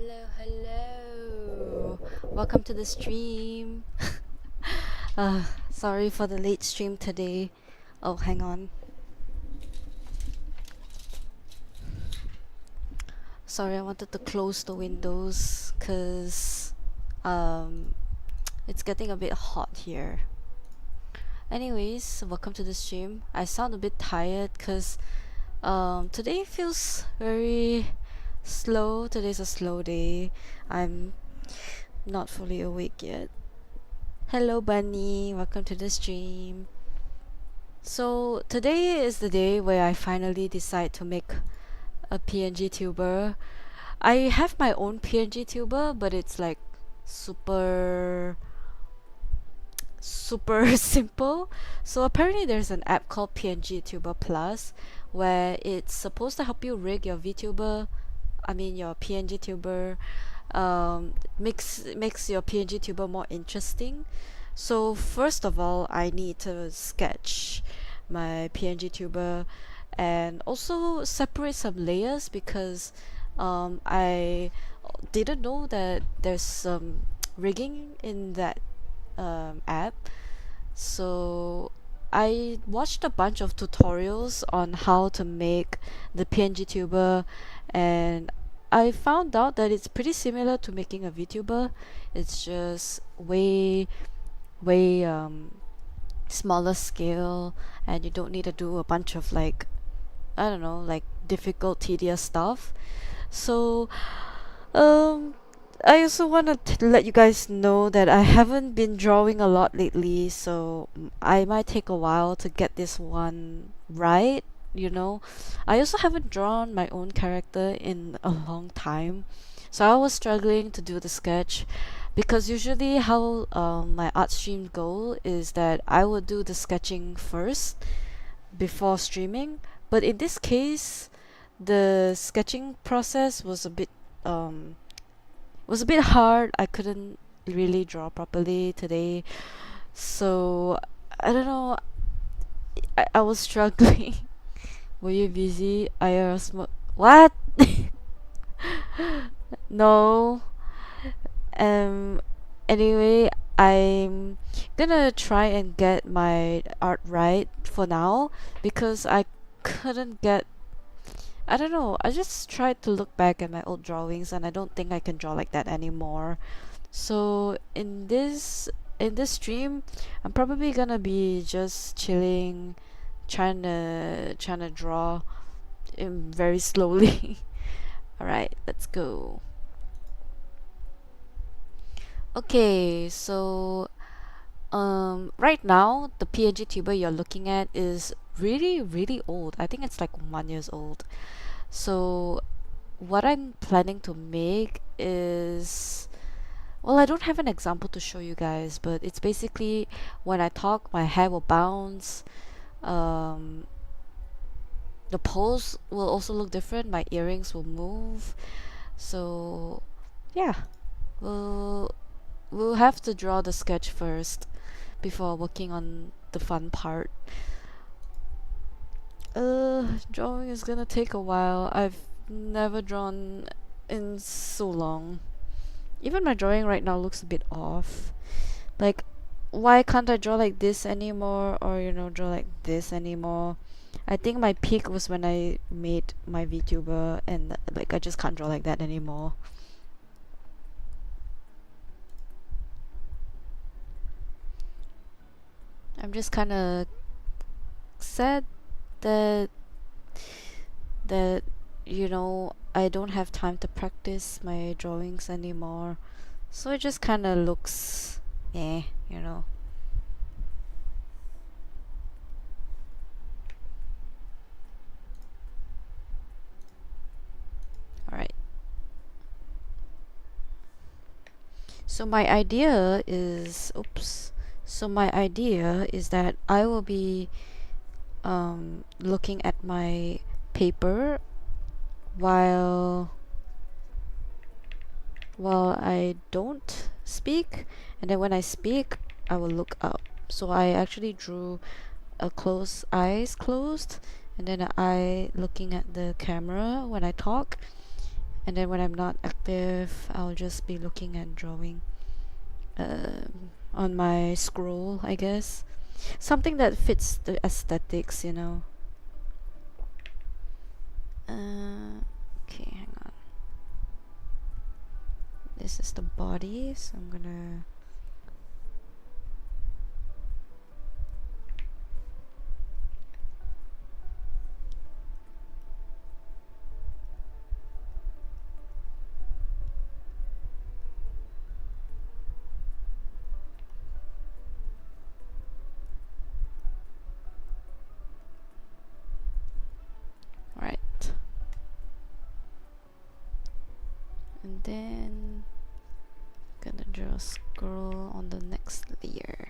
Hello. Welcome to the stream. Sorry for the late stream today. Oh, hang on. Sorry, I wanted to close the windows because it's getting a bit hot here. Anyways, welcome to the stream. I sound a bit tired because today feels very slow. Today's a slow day. I'm not fully awake yet. Hello, Bunny. Welcome to the stream. So today is the day where I finally decide to make a PNGTuber. I have my own PNGTuber, but it's like super simple. So apparently there's an app called PNGTuber Plus where it's supposed to help you rig your your PNGTuber, makes your PNGTuber more interesting. So first of all, I need to sketch my PNGTuber and also separate some layers because I didn't know that there's some rigging in that app. So I watched a bunch of tutorials on how to make the PNGTuber, and I found out that it's pretty similar to making a VTuber. It's just way smaller scale, and you don't need to do a bunch of like, I don't know, like difficult tedious stuff. So um I also want to let you guys know that I haven't been drawing a lot lately, so I might take a while to get this one right. I also haven't drawn my own character in a long time, so I was struggling to do the sketch because usually how my art stream go is that I would do the sketching first before streaming, but in this case the sketching process was a bit hard. I couldn't really draw properly today, so I don't know. I was struggling. Were you busy? What? No. Um. Anyway, I'm gonna try and get my art right for now because I couldn't get. I don't know. I just tried to look back at my old drawings and I don't think I can draw like that anymore. So in this stream, I'm probably gonna be just chilling, trying to draw very slowly. All right, let's go. Okay, so right now the PNG tuber you're looking at is really old. I think it's like 1 years old. So what I'm planning to make is, well, I don't have an example to show you guys, but it's basically when I talk, my hair will bounce. Um, the pose will also look different. My earrings will move. So, yeah, we'll we'll have to draw the sketch first before working on the fun part. Drawing is gonna take a while. I've never drawn in so long. Even my drawing right now looks a bit off. Like, why can't I draw like this anymore, or draw like this anymore? I think my peak was when I made my VTuber, and like I just can't draw like that anymore. I'm just kind of sad that that I don't have time to practice my drawings anymore. So it just kind of looks eh. Alright. So my idea is, that I will be looking at my paper while I don't speak, and then when I speak I will look up. So I actually drew eyes closed, and then an eye looking at the camera when I talk, and then when I'm not active, I'll just be looking and drawing on my scroll, I guess. Something that fits the aesthetics, you know. Okay, hang on. This is the body, so I'm gonna right, and then gonna draw a scroll on the next layer.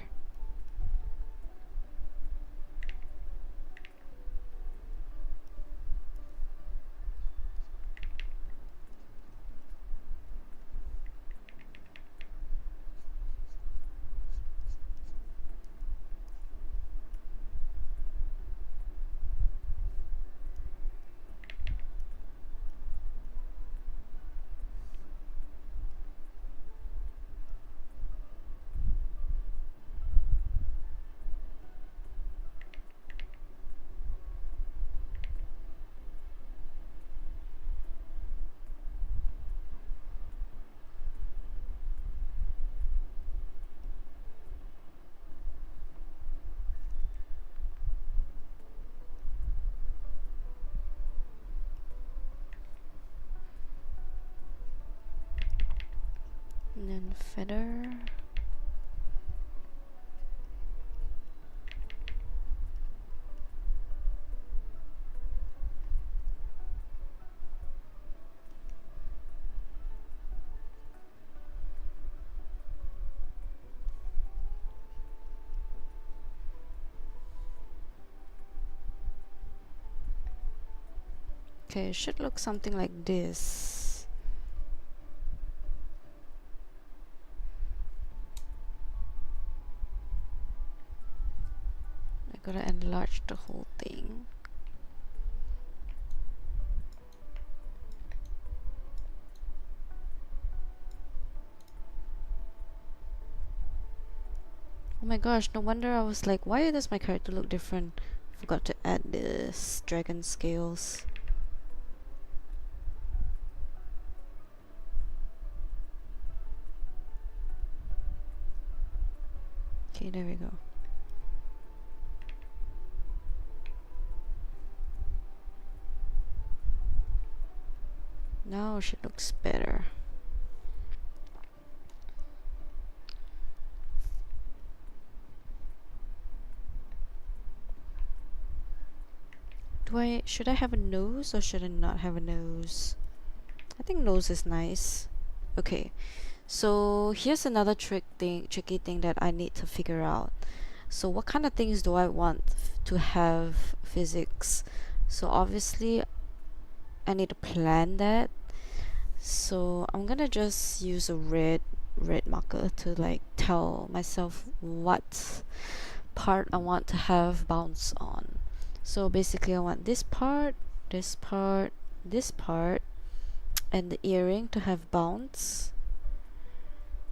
And then feather. Okay, it should look something like this. I gotta enlarge the whole thing. Oh my gosh, no wonder I was like, why does my character look different? Forgot to add this dragon scales. Okay, there we go. Now she looks better. Should I have a nose or should I not have a nose? I think nose is nice. Okay, so here's another tricky thing that I need to figure out. So what kind of things do I want to have physics? So obviously I need to plan that. So I'm gonna just use a red marker to like tell myself what part I want to have bounce on. So basically I want this part, this part, this part, and the earring to have bounce.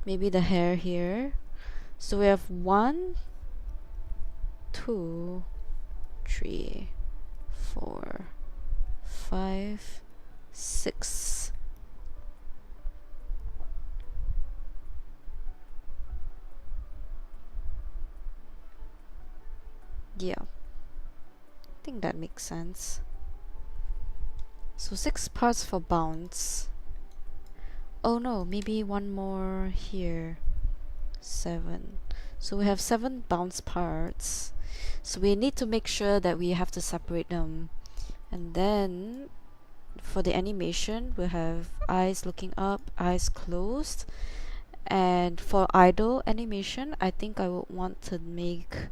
Maybe the hair here. So we have 1, 2, 3, 4, 5, 6. Yeah, I think that makes sense. So 6 parts for bounce. Oh no, maybe one more here. 7. So we have 7 bounce parts. So we need to make sure that we have to separate them. And then for the animation, we have eyes looking up, eyes closed. And for idle animation, I think I would want to make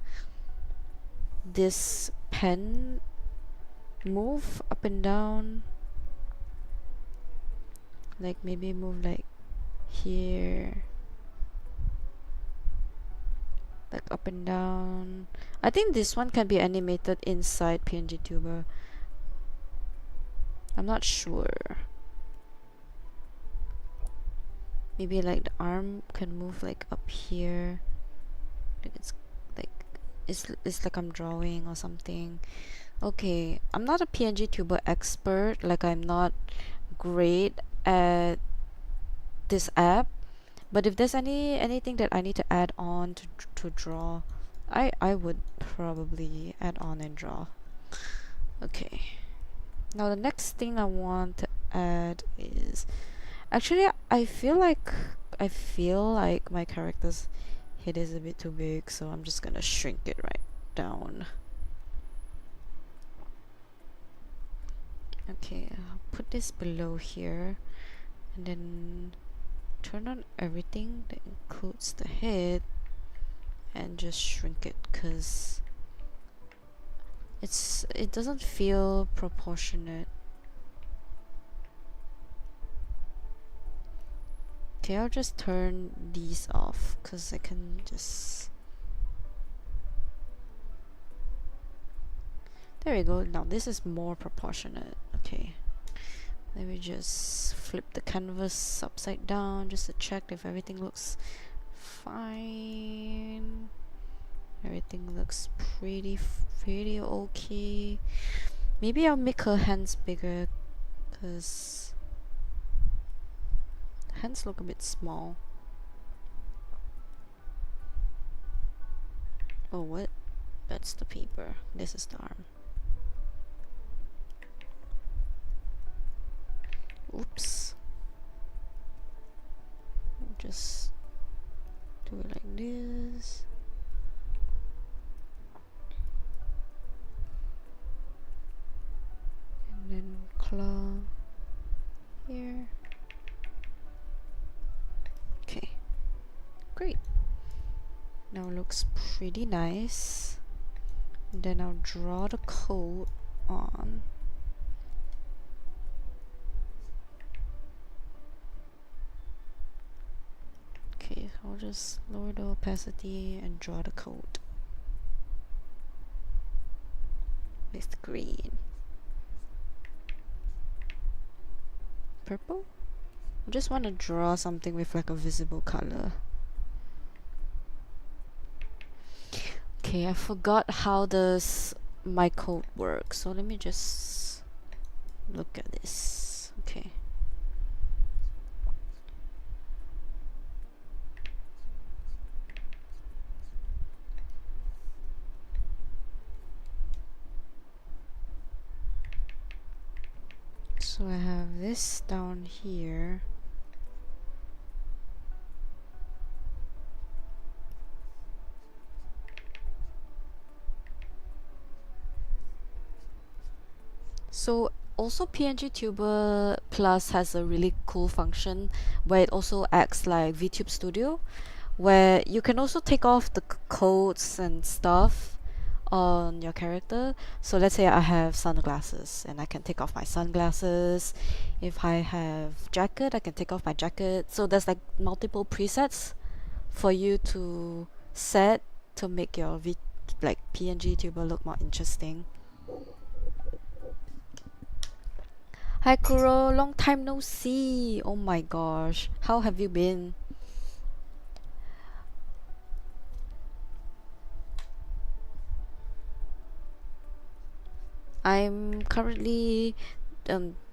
this pen move up and down, like maybe move like here, like up and down. I think this one can be animated inside PNGTuber. I'm not sure. Maybe like the arm can move like up here. Like like it's like I'm drawing or something. Okay, I'm not a PNGTuber expert. Like I'm not great at this app, but if there's anything that I need to add on to draw, I would probably add on and draw. Okay. Now the next thing I want to add is actually I feel like my character's head is a bit too big, so I'm just gonna shrink it right down. Okay, I'll put this below here and then turn on everything that includes the head and just shrink it because it doesn't feel proportionate. Okay, I'll just turn these off because I can just... There we go. Now this is more proportionate. Okay. Let me just flip the canvas upside down just to check if everything looks fine. Everything looks pretty okay. Maybe I'll make her hands bigger because hands look a bit small. Oh, what? That's the paper. This is the arm. Oops. Just do it like this. And then claw here. Okay. Great. Now it looks pretty nice. And then I'll draw the coat on. Okay, I'll just lower the opacity and draw the coat with green. Purple? I just want to draw something with like a visible color. Okay, I forgot how does my coat work, so let me just look at this. Okay. So I have this down here. So also PNGTuber Plus has a really cool function where it also acts like VTube Studio, where you can also take off the codes and stuff on your character. So let's say I have sunglasses and I can take off my sunglasses. If I have jacket, I can take off my jacket. So there's like multiple presets for you to set to make your PNGTuber look more interesting. Hi Kuro, long time no see. Oh my gosh, how have you been? I'm currently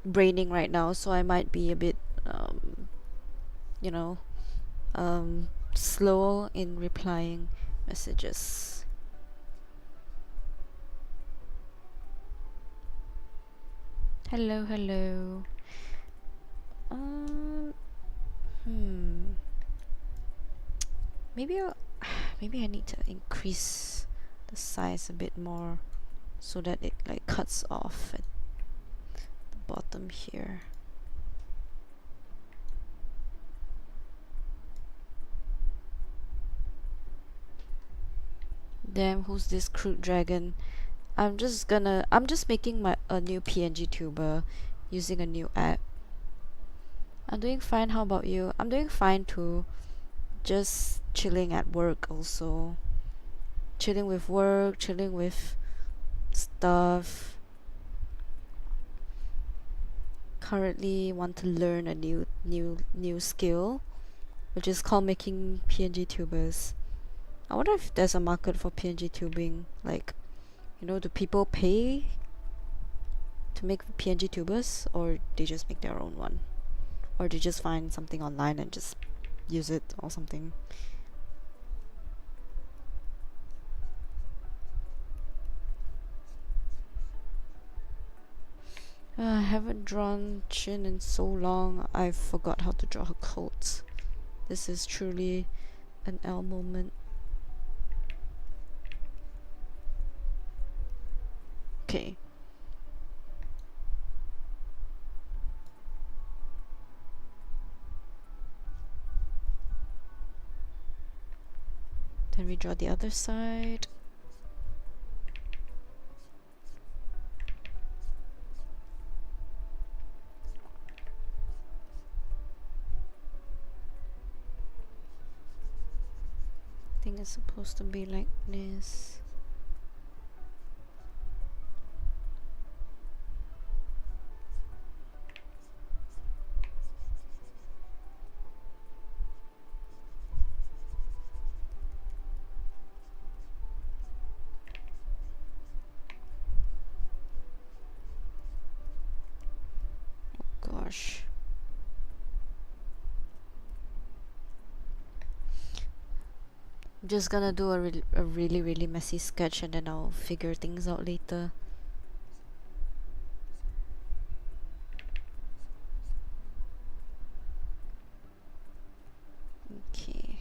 braining right now, so I might be a bit you know, slow in replying messages. Hello, hello. Maybe maybe I need to increase the size a bit more so that it like cuts off at the bottom here. Damn, who's this crude dragon? I'm just making a new PNGTuber using a new app. I'm doing fine. How about you? I'm doing fine too. Just chilling at work also. Chilling with work, chilling with stuff. Currently want to learn a new skill. which is called making PNG tubers. I wonder if there's a market for PNG tubing. Like, you know, do people pay to make PNG tubers, or they just make their own one, or they just find something online and just use it or something. I haven't drawn Shin in so long, I forgot how to draw her coats. This is truly an L moment. Okay. Then we draw the other side. I think it's supposed to be like this. Gosh. I'm just gonna do a really messy sketch and then I'll figure things out later. Okay.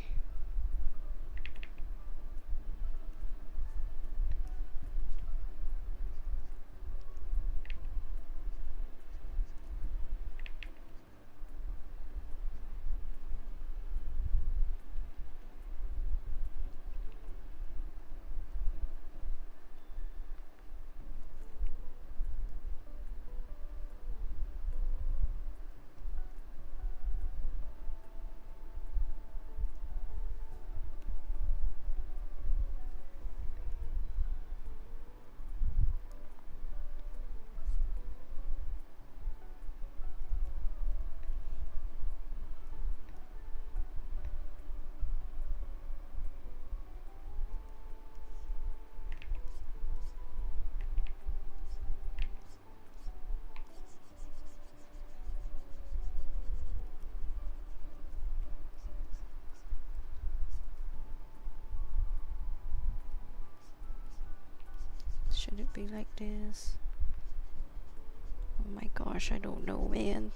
Should it be like this? Oh my gosh, I don't know, man.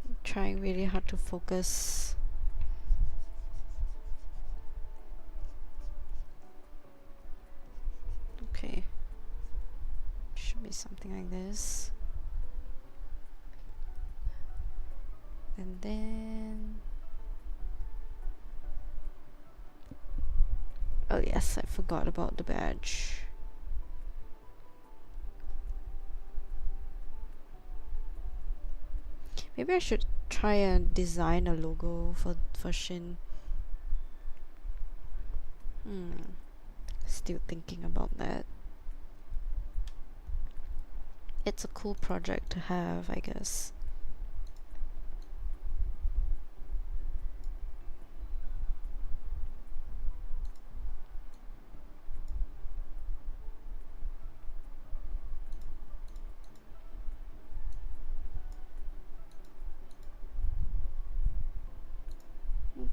I'm trying really hard to focus. Okay. Should be something like this. And then... oh yes, I forgot about the badge. Maybe I should try and design a logo for Shin. Still thinking about that. It's a cool project to have, I guess.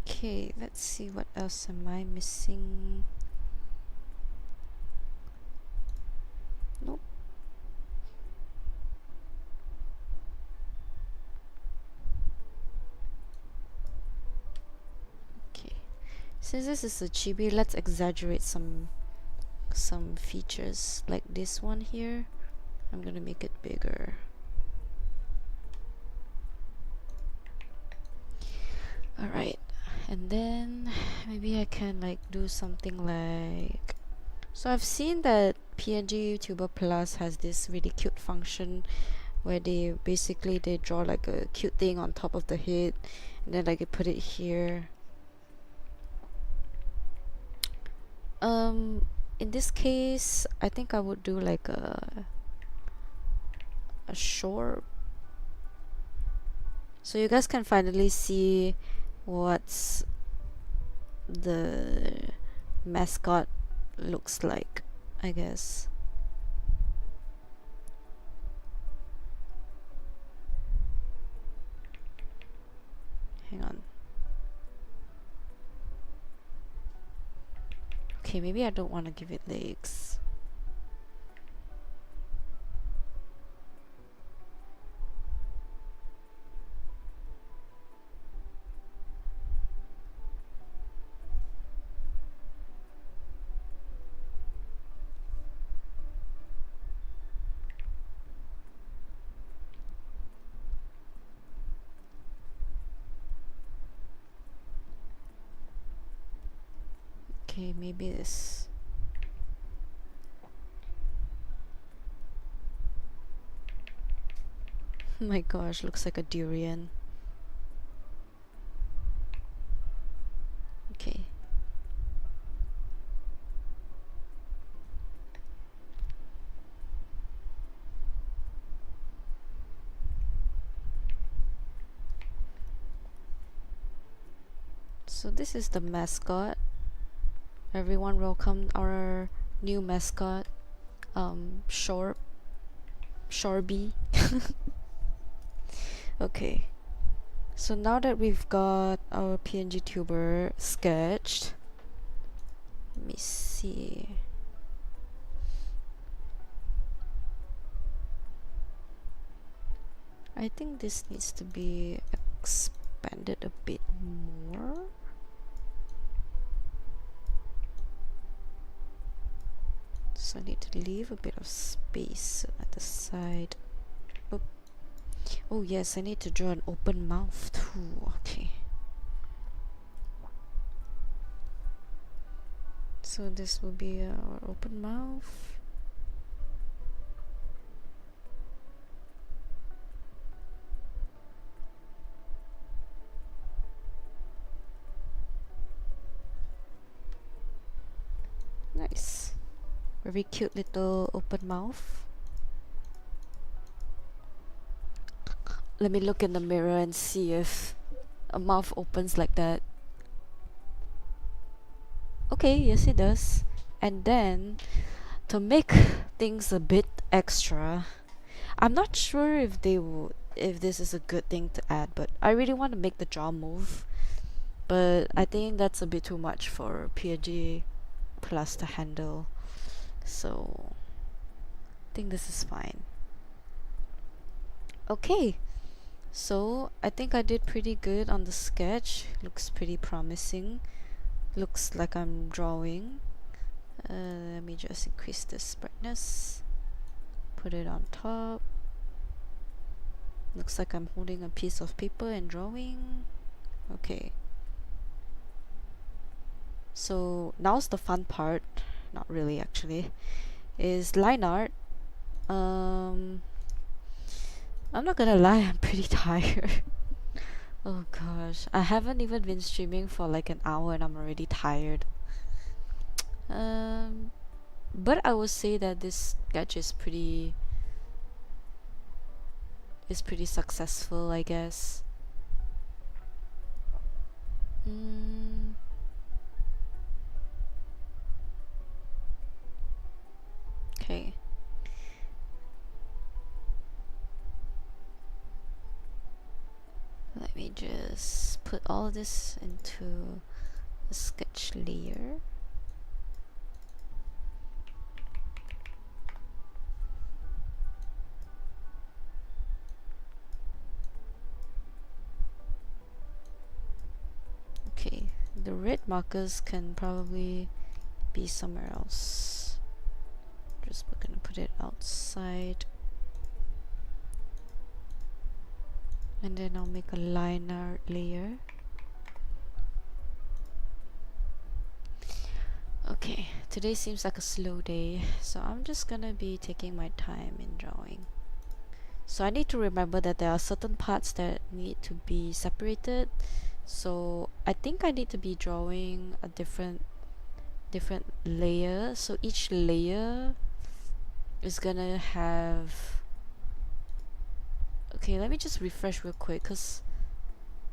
Okay, let's see, what else am I missing? Nope. Okay, since this is a chibi, let's exaggerate some features, like this one here. I'm gonna make it bigger. Alright, and then maybe I can like do something like, so I've seen that PNGTuber Plus has this really cute function where they draw like a cute thing on top of the head and then like they put it here. In this case, I think I would do like a shore, so you guys can finally see what's the mascot looks like, I guess. Hang on. Okay, maybe I don't want to give it legs. Okay, maybe this. Oh my gosh, looks like a durian. Okay. So this is the mascot. Everyone welcome our new mascot, Shorby. Okay. So now that we've got our PNGTuber sketched, let me see. I think this needs to be expanded a bit more. So I need to leave a bit of space at the side. Oop. Oh yes, I need to draw an open mouth too. Okay. So this will be our open mouth. Nice. Very cute little open mouth. Let me look in the mirror and see if a mouth opens like that. Okay, yes it does. And then, to make things a bit extra, I'm not sure if this is a good thing to add, but I really want to make the jaw move. But I think that's a bit too much for PNG Plus to handle. So I think this is fine. Okay, so I think I did pretty good on the sketch. Looks pretty promising. Looks like I'm drawing. Let me just increase this brightness. Put it on top. Looks like I'm holding a piece of paper and drawing. Okay. So now's the fun part. Not really actually. Is line art. I'm not gonna lie, I'm pretty tired. Oh gosh, I haven't even been streaming for like an hour and I'm already tired. But I would say that this sketch is pretty successful, I guess. Okay. Let me just put all this into a sketch layer. Okay, the red markers can probably be somewhere else. Just gonna put it outside. And then I'll make a line art layer. Okay, today seems like a slow day, so I'm just gonna be taking my time in drawing. So I need to remember that there are certain parts that need to be separated. So I think I need to be drawing a different layer. So each layer is gonna have... Okay, let me just refresh real quick, cause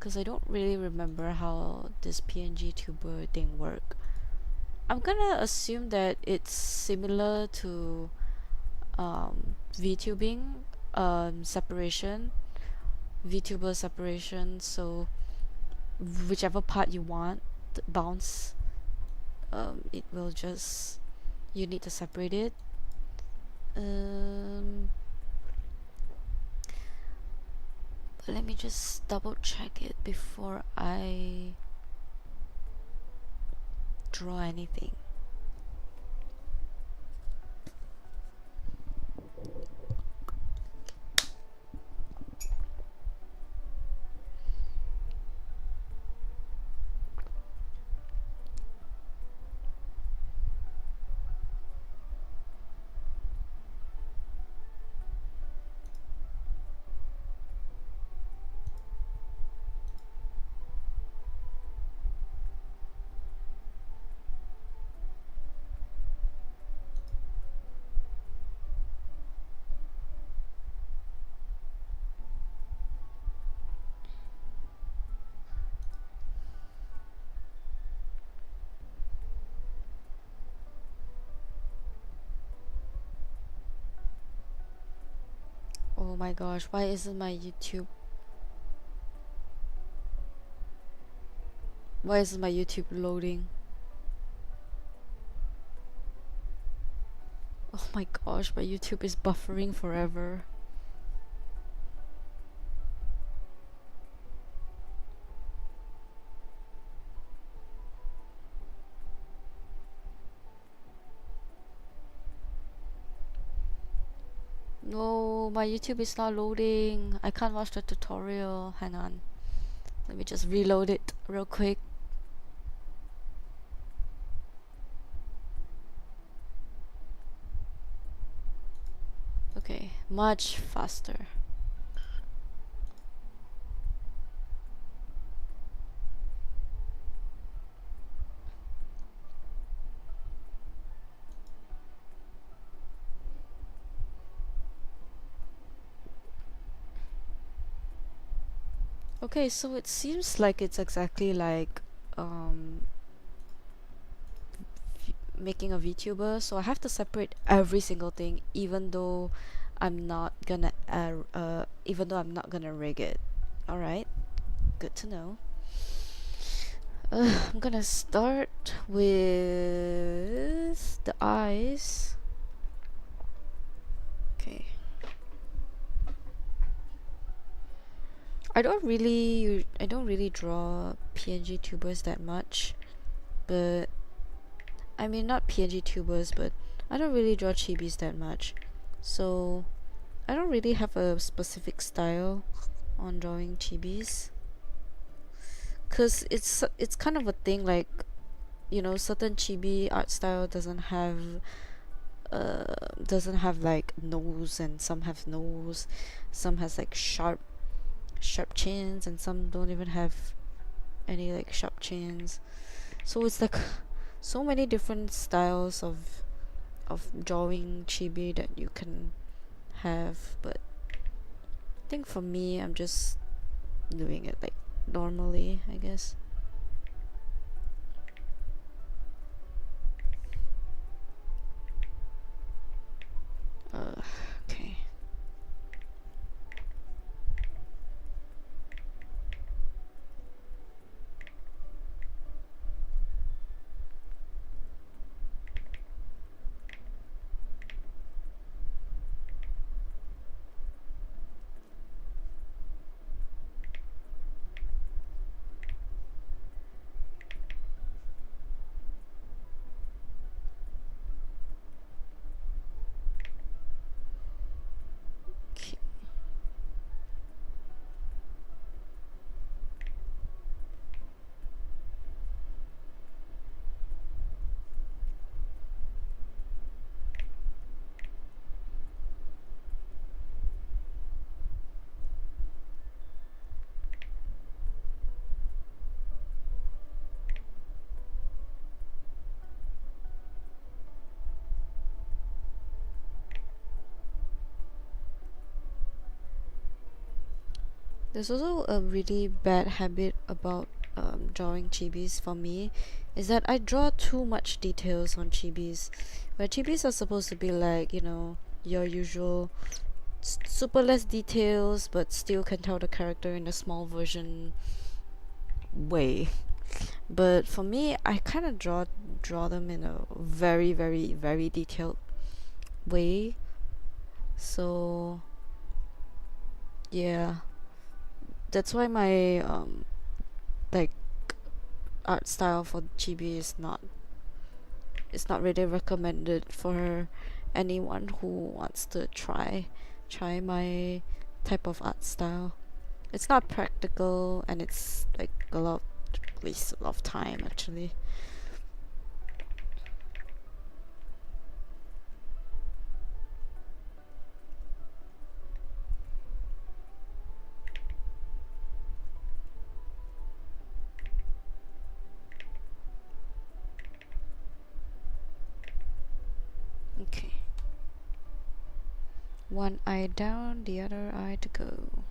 because I don't really remember how this PNGTuber thing work. I'm gonna assume that it's similar to VTubing separation, VTuber separation. So whichever part you want to bounce, it will just, you need to separate it. But let me just double check it before I draw anything. Oh my gosh, why isn't my YouTube? Why isn't my YouTube loading? Oh my gosh, my YouTube is buffering forever. No, my YouTube is not loading. I can't watch the tutorial. Hang on. Let me just reload it real quick. Okay, much faster. Okay, so it seems like it's exactly like making a VTuber, so I have to separate every single thing, even though I'm not gonna rig it. All right, good to know. I'm gonna start with the eyes. Okay. I don't really draw PNG tubers that much, but I mean not PNG tubers, but I don't really draw chibis that much, so I don't really have a specific style on drawing chibis, cause it's kind of a thing, like, you know, certain chibi art style doesn't have like nose, and some have nose, some has like sharp chins, and some don't even have any like sharp chins. So it's like so many different styles of drawing chibi that you can have, but I think for me, I'm just doing it like normally, I guess. Okay. There's also a really bad habit about drawing chibis for me, is that I draw too much details on chibis. Where chibis are supposed to be like, you know, your usual super less details, but still can tell the character in a small version way. But for me, I kind of draw them in a very, very, very detailed way. So yeah, that's why my like art style for chibi is not, it's not really recommended for anyone who wants to try my type of art style. It's not practical, and it's like a lot waste a lot of time actually. Okay. One eye down, the other eye to go.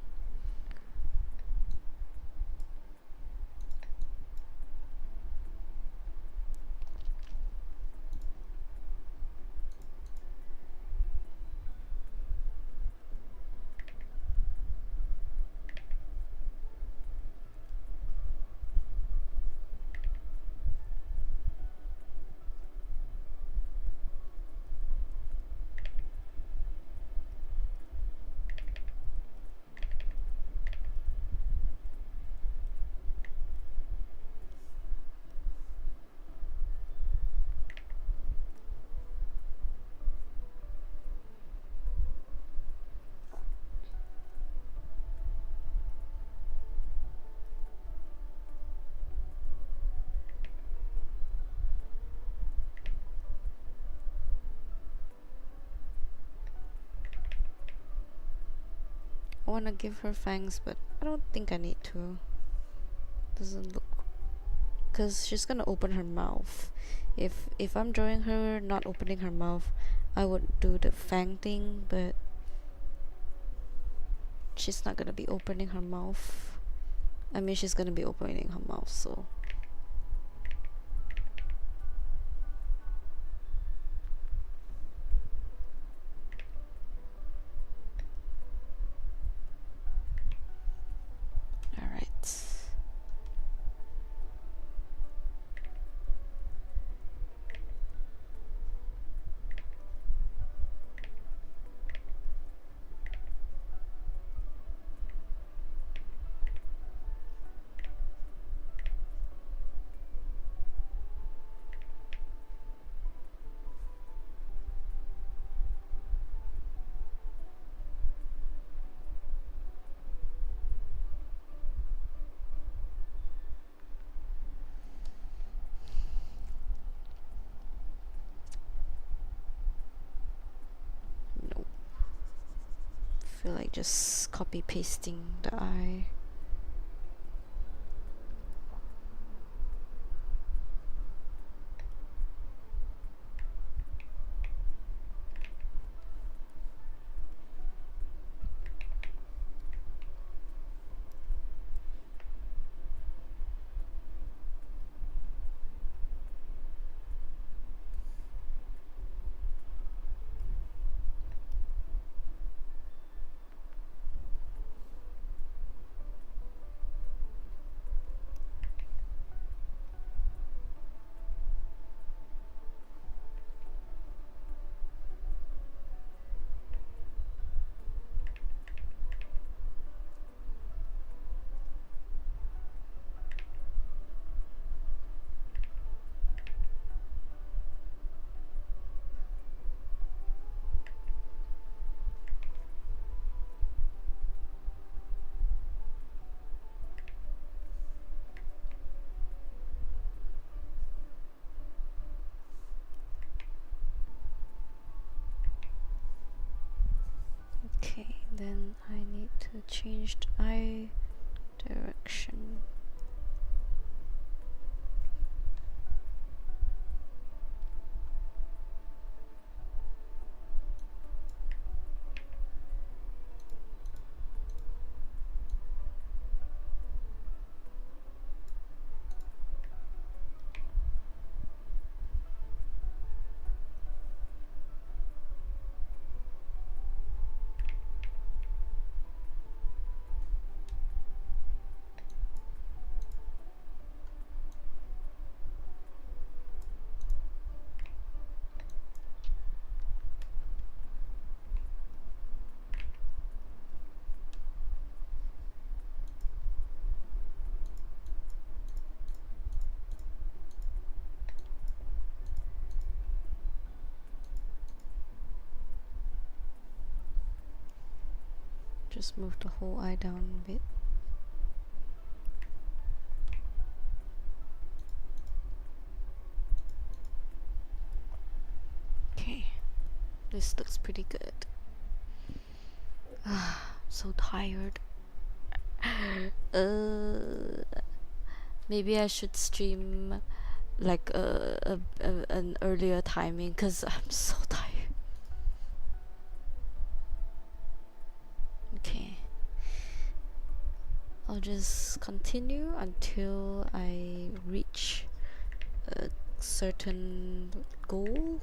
I want to give her fangs, but I don't think I need to. Doesn't look, because she's gonna open her mouth. If I'm drawing her not opening her mouth, I would do the fang thing, but she's not gonna be opening her mouth. I mean, she's gonna be opening her mouth, so alright. Nope. Feel like just copy pasting the eye. Okay, then I need to change the eye direction. Just move the whole eye down a bit. Okay, this looks pretty good. So tired. Maybe I should stream like an earlier timing because I'm so tired. Okay, I'll just continue until I reach a certain goal.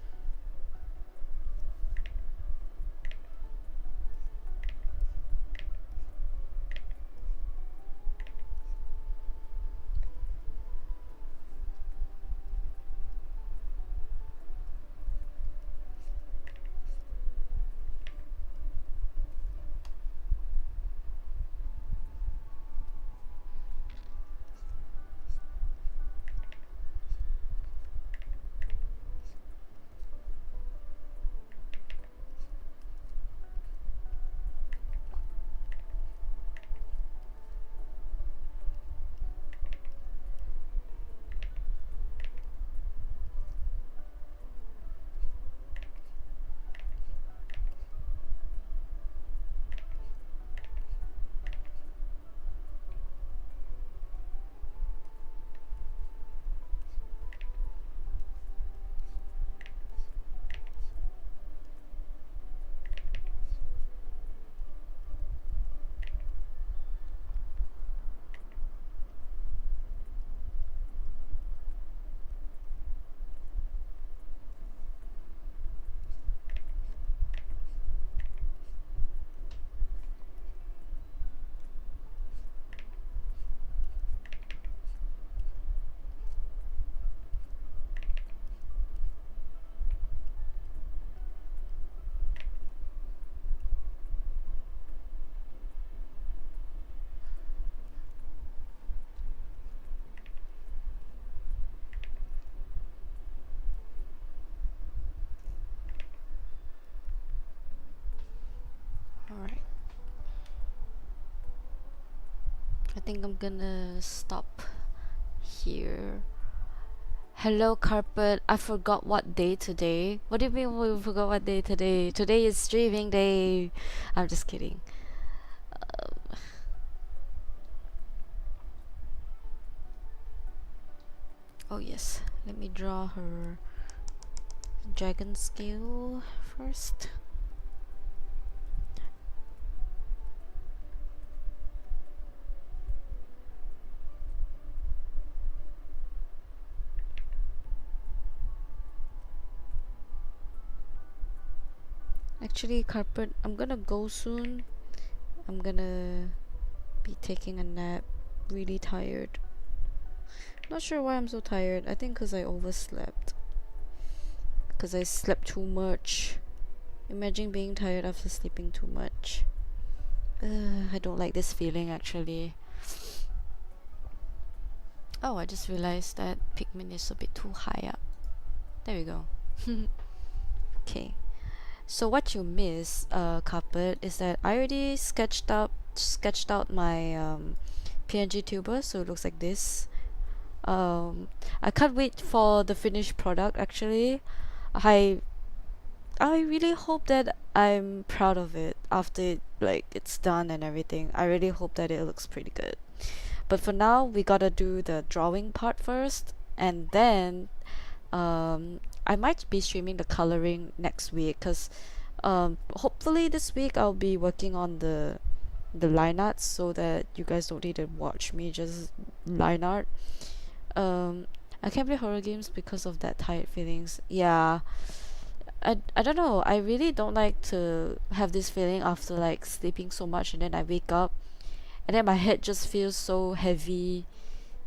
Alright. I think I'm gonna stop here. Hello carpet, I forgot what day today. What do you mean we forgot what day today? Today is streaming day. I'm just kidding. Oh yes, let me draw her dragon scale first. Actually, carpet, I'm gonna go soon. I'm gonna be taking a nap. Really tired. Not sure why I'm so tired. I think because I overslept. Because I slept too much. Imagine being tired after sleeping too much. I don't like this feeling actually. Oh, I just realized that pigment is a bit too high up. There we go. Okay. So what you miss, carpet, is that I already sketched out my PNGTuber, so it looks like this. I can't wait for the finished product. Actually, I really hope that I'm proud of it after it's done and everything. I really hope that it looks pretty good. But for now, we gotta do the drawing part first, and then I might be streaming the coloring next week because hopefully this week I'll be working on the line art so that you guys don't need to watch me just line art. I can't play horror games because of that tired feelings. Yeah, I don't know. I really don't like to have this feeling after sleeping so much and then I wake up and then my head just feels so heavy.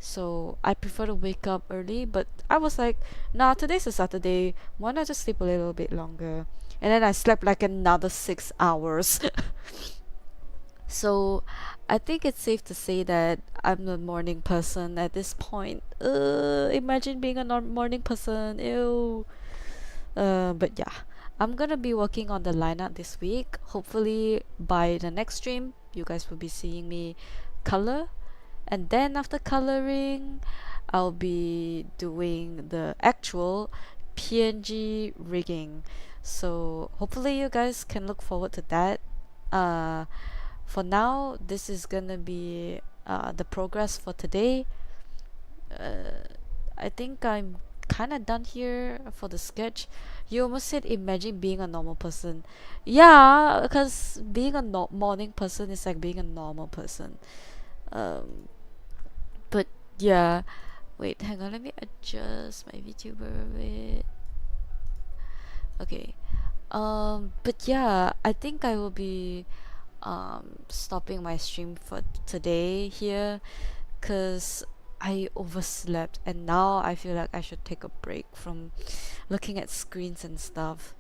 So I prefer to wake up early, but I was like, nah, today's a Saturday. Why not just sleep a little bit longer? And then I slept like another 6 hours. So I think it's safe to say that I'm a morning person at this point. Imagine being a morning person. Ew. But yeah, I'm gonna be working on the lineup this week. Hopefully by the next stream you guys will be seeing me color, and then after coloring I'll be doing the actual PNG rigging. So hopefully you guys can look forward to that. uh for now, this is gonna be the progress for today. uh, I think I'm kind of done here for the sketch. You almost said imagine being a normal person. Yeah, because being a morning person is like being a normal person. Um, but yeah, wait, hang on, let me adjust my VTuber a bit. Okay. But yeah, I think I will be stopping my stream for today here, because I overslept and now I feel like I should take a break from looking at screens and stuff.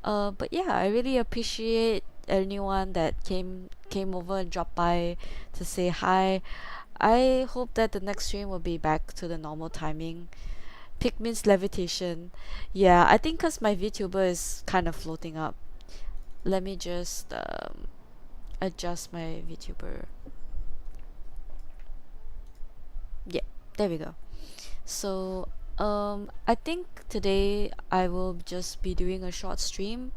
But yeah, I really appreciate anyone that came over and dropped by to say hi. I hope that the next stream will be back to the normal timing. Pikmin's levitation. Yeah, I think because my VTuber is kind of floating up. Let me just adjust my VTuber. Yeah, there we go. So I think today I will just be doing a short stream.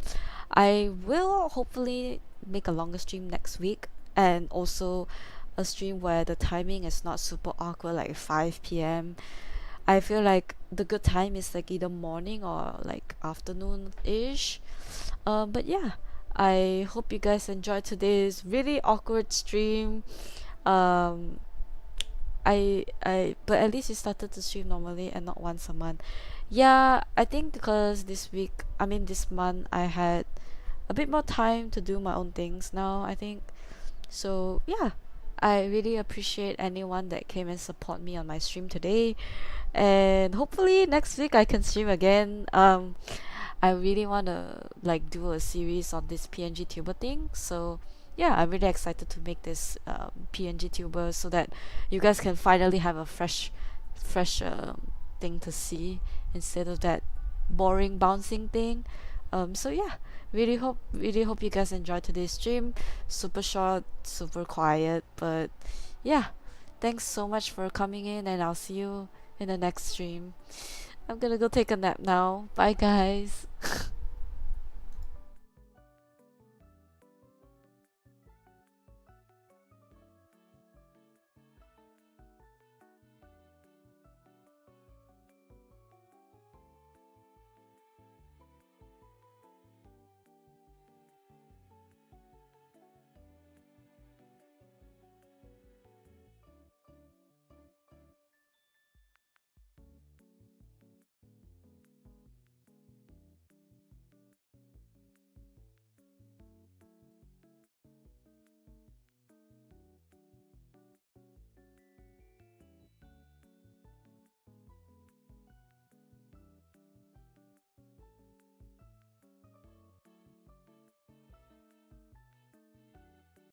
I will hopefully make a longer stream next week, and also a stream where the timing is not super awkward, like 5 p.m. I feel like the good time is like either morning or like afternoon ish. But yeah, I hope you guys enjoyed today's really awkward stream. um but at least you started to stream normally and not once a month. Yeah, I think because this month I had a bit more time to do my own things now, I think. So yeah, I really appreciate anyone that came and support me on my stream today, and hopefully next week I can stream again. I really want to like do a series on this PNGTuber thing. So yeah, I'm really excited to make this PNGTuber so that you guys can finally have a fresh thing to see instead of that boring bouncing thing. So yeah, really hope you guys enjoyed today's stream. Super short, super quiet, but yeah, thanks so much for coming in, and I'll see you in the next stream. I'm gonna go take a nap now. Bye, guys.